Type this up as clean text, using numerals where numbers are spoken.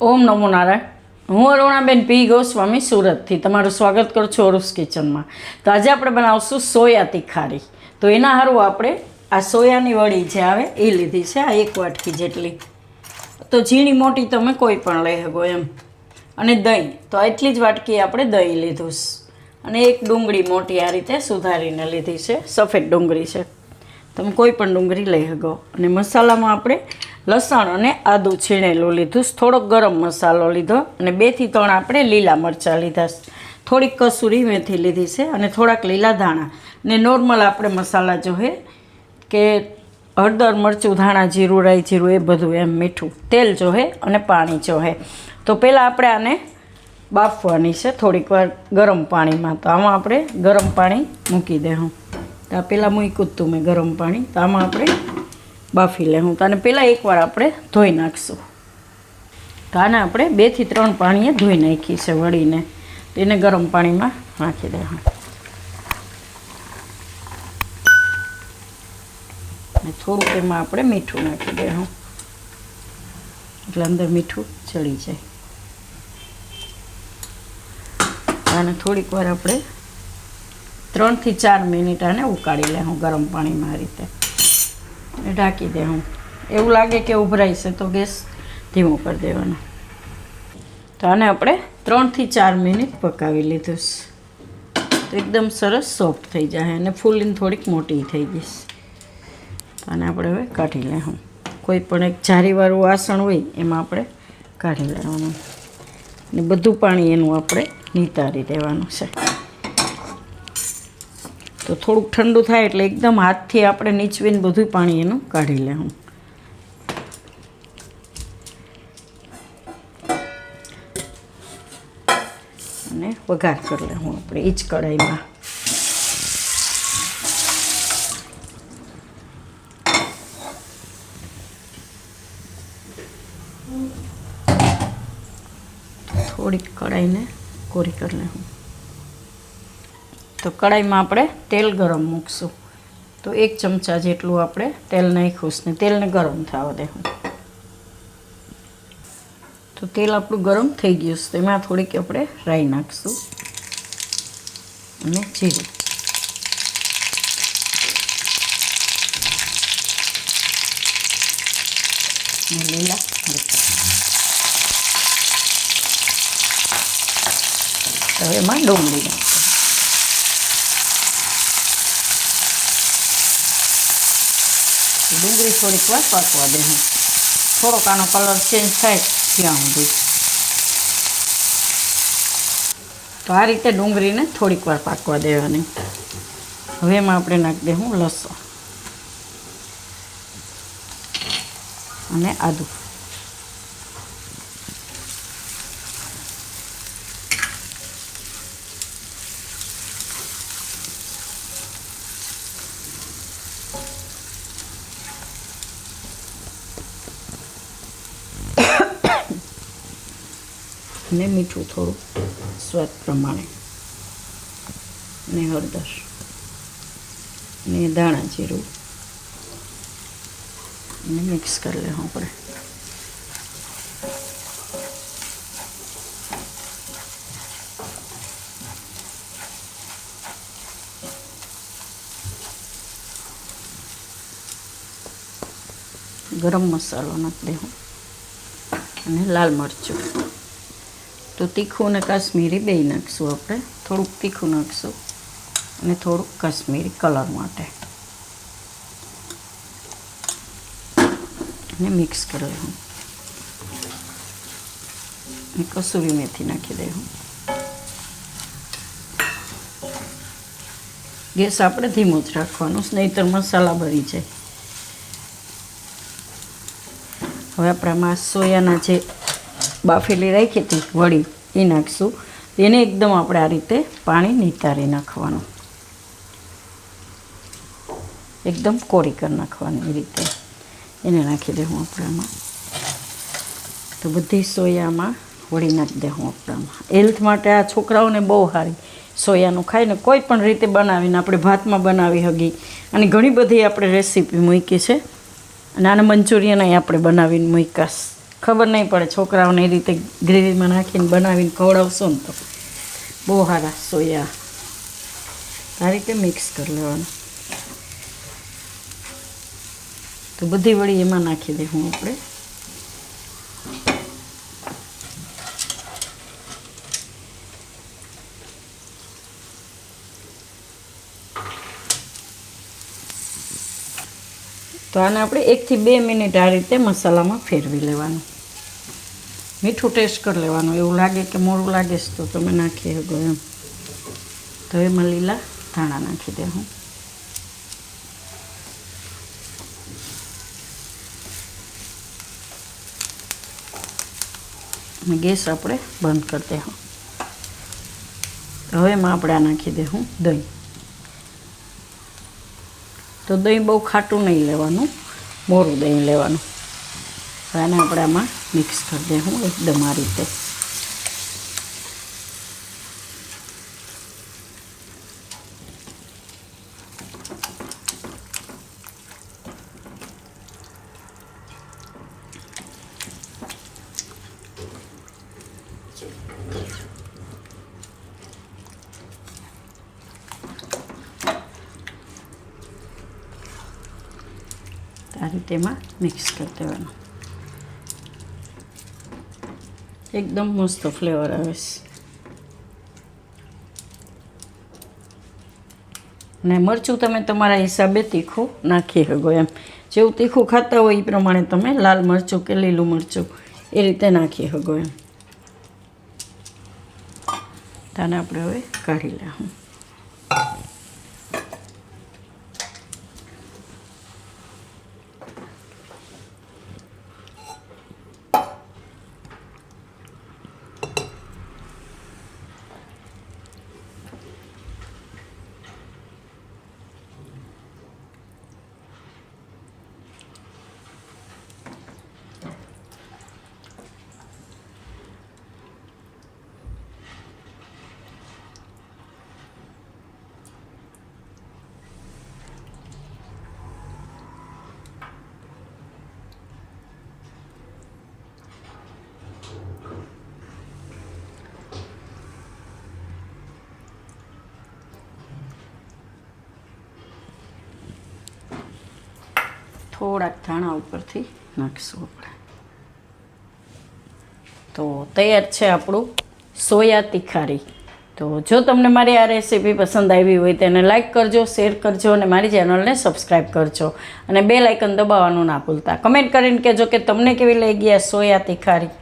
ઓમ નમો નારાયણ. હું અરુણાબેન પી ગોસ્વામી સુરતથી તમારું સ્વાગત કરું છું અરુસ કિચનમાં. તો આજે આપણે બનાવશું સોયા તીખારી. તો એના હારું આપણે આ સોયાની વડી જે આવે એ લીધી છે, આ 1 વાટકી જેટલી. તો ઝીણી મોટી તમે કોઈ પણ લઈ શકો એમ. અને દહીં, તો એટલી જ વાટકી આપણે દહીં લીધું છે. અને એક ડુંગળી મોટી આ રીતે સુધારીને લીધી છે, સફેદ ડુંગળી છે, તમે કોઈ પણ ડુંગળી લઈ શકો. અને મસાલામાં આપણે લસણ અને આદું છીણેલું લીધું, થોડોક ગરમ મસાલો લીધો અને 2 થી 3 આપણે લીલા મરચાં લીધા, થોડીક કસૂરી મેથી લીધી છે અને થોડાક લીલા ધાણા. ને નોર્મલ આપણે મસાલા જોહે કે હળદર, મરચું, ધાણા, જીરું, રાઈ જીરું એ બધું એમ, મીઠું, તેલ જોહે અને પાણી જોહે. તો પહેલાં આપણે આને બાફવાની છે થોડીક વાર ગરમ પાણીમાં. તો આમાં આપણે ગરમ પાણી મૂકી દેવું. તો આ પહેલાં મૂક્યું હતું મેં ગરમ પાણી, તો આમાં આપણે બાફી લેવું. તો આને પહેલાં એકવાર આપણે ધોઈ નાખીશું. તો આને આપણે 2 થી 3 પાણીએ ધોઈ નાખી છે વળીને. એને ગરમ પાણીમાં નાખી દેવું. અને થોડુંક એમાં આપણે મીઠું નાખી દેવું, એટલે અંદર મીઠું ચડી જાય. આને થોડીક વાર આપણે 3 થી 4 મિનિટ આને ઉકાળી લેવું ગરમ પાણીમાં આ રીતે. ઢાંકી દેવું. એવું લાગે કે ઉભરાય છે તો ગેસ ધીમો કરી દેવાનો. તો આને આપણે 3 થી 4 મિનિટ પકાવી લીધું છે. તો એકદમ સરસ સોફ્ટ થઈ જાય અને ફૂલીને થોડીક મોટી થઈ ગઈ. તો આને આપણે હવે કાઢી લેવું. કોઈ પણ એક જારીવાળું વાસણ હોય એમાં આપણે કાઢી લેવાનું. ને બધું પાણી એનું આપણે નિતારી દેવાનું છે. તો થોડુંક ઠંડુ થાય એટલે એકદમ હાથથી આપણે નીચવીને બધું પાણી એનું કાઢી લેવું. અને વઘાર કરી લેવું આપણે એ જ કઢાઈમાં. થોડીક કઢાઈને કોરી કરી લેવું. તો કઢાઈમાં આપણે તેલ ગરમ મૂકશું. તો 1 ચમચા જેટલું આપણે તેલ નાખ્યું ને તેલને ગરમ થવા દેવું. તો તેલ આપણું ગરમ થઈ ગયું છે. તેમાં થોડીક આપણે રાઈ નાખીશું અને જીરું. અને લીલા મરચાં. હવે એમાં ડુંગળી નાખીશું. ડુંગળી થોડીક વાર પાકવા દેવું. થોડોક આનો કલર ચેન્જ થાય ત્યાં સુધી. તો આ રીતે ડુંગળીને થોડીક વાર પાકવા દેવાની. હવે એમાં આપણે નાખી દેવું લસણ અને આદું. અને મીઠું થોડું સ્વાદ પ્રમાણે, અને હળદર અને ધાણા જીરું અને મિક્સ કરી લેવું આપણે. ગરમ મસાલો નાખી દેવું અને લાલ મરચું. તો તીખું અને કાશ્મીરી બેય નાખીશું આપણે. થોડુંક તીખું નાખીશું અને થોડુંક કાશ્મીરી કલર માટે. અને મિક્સ કરી લેવું. અને કસૂરી મેથી નાખી દેવું. ગેસ આપણે ધીમો જ રાખવાનો, નહીંતર મસાલા બળી જાય. હવે આપણે આમાં સોયાના જે બાફેલી રાખી હતી વળી એ નાખીશું. એને એકદમ આપણે આ રીતે પાણી નિતારી નાખવાનું, એકદમ કોરી કરી નાખવાની એ રીતે એને નાખી દેવું આપણે આમાં. તો બધી સોયામાં વળી નાખી દેવું આપણે આમાં. હેલ્થ માટે આ છોકરાઓને બહુ સારી સોયાનું ખાઈને કોઈ પણ રીતે બનાવીને આપણે ભાતમાં બનાવી હગી. અને ઘણી બધી આપણે રેસીપી મૂકી છે. અને આને મંચુરિયન આપણે બનાવીને મૂક્યા. ખબર નહીં પડે છોકરાઓને એ રીતે ગ્રેવીમાં નાખીને બનાવીને ખવડાવશો ને તો બહુ સારા સોયા આ રીતે મિક્સ કરી લેવાનું. તો બધી વળી એમાં નાખી દઈશું આપણે. તો આને આપણે 1 થી 2 મિનિટ આ રીતે મસાલામાં ફેરવી લેવાનું. મીઠું ટેસ્ટ કરી લેવાનું. એવું લાગે કે મોડું લાગે છે તો તમે નાખી શકો એમ. તો એમાં લીલા ધાણા નાખી દઉં. અને ગેસ આપણે બંધ કરી દઈશું. હવે એમાં આપણે આ નાખી દઈશું દહીં. તો દહીં બહુ ખાટું નહીં લેવાનું, મોરું દહીં લેવાનું. આને આપણે આમાં મિક્સ કરી દઈશું એકદમ આ રીતે. આ રીતે એમાં મિક્સ કરી દેવાનું. એકદમ મસ્ત ફ્લેવર આવે છે. ને મરચું તમે તમારા હિસાબે તીખું નાખી શકો એમ. જેવું તીખું ખાતા હોય એ પ્રમાણે તમે લાલ મરચું કે લીલું મરચું એ રીતે નાખી શકો એમ. આને આપણે હવે કાઢી લઈશું. થોડાક ધાણા ઉપરથી નાખીશું આપણે. તો તૈયાર છે આપણું સોયા તિખારી. તો જો તમને મારી આ રેસીપી પસંદ આવી હોય તેને લાઇક કરજો, શેર કરજો અને મારી ચેનલને સબસ્ક્રાઈબ કરજો અને બેલ આઇકન દબાવવાનું ના ભૂલતા. કમેન્ટ કરીને કહેજો કે તમને કેવી લાગી આ સોયા તિખારી.